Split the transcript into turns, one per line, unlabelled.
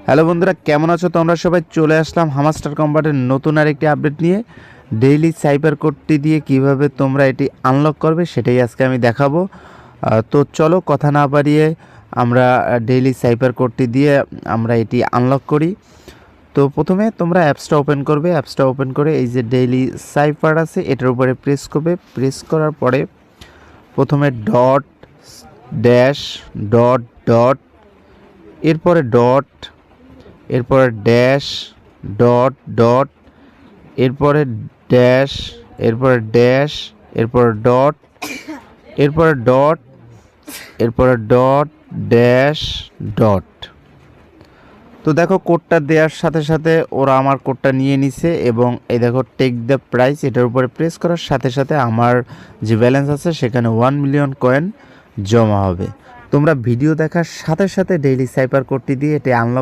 Hello বন্ধুরা, কেমন আছো তোমরা সবাই? চলে আসলাম হামাস্টার কম্বাটের নতুন আরেকটি আপডেট নিয়ে। ডেইলি সাইবার কোডটি দিয়ে কিভাবে তোমরা এটি আনলক করবে সেটাই আজকে আমি দেখাবো। তো চলো কথা না বাড়িয়ে আমরা ডেইলি সাইবার কোডটি দিয়ে আমরা এটি আনলক করি। তো প্রথমে তোমরা অ্যাপসটা ওপেন করবে। অ্যাপসটা ওপেন করে এই যে ডেইলি সাইফার আছে এটার উপরে প্রেস করবে। প্রেস করার পরে প্রথমে ডট ড্যাশ ডট ডট, এরপরে ডট, এরপরে ড্যাশ ডট ডট, এরপরে ড্যাশ, এরপরে ড্যাশ, এরপরে ডট, এরপরে ডট, এরপরে ডট ড্যাশ ডট। তো দেখো কোডটা দেওয়ার সাথে সাথে ওরা আমার কোডটা নিয়ে নিছে এবং এই দেখো টেক দ্য প্রাইস এটার উপরে প্রেস করার সাথে সাথে আমার যে ব্যালেন্স আছে সেখানে 1 মিলিয়ন কয়েন জমা হবে। তোমরা ভিডিও দেখার সাথে সাথে ডেইলি সাইবার কোডটি দিয়ে এটি আনলক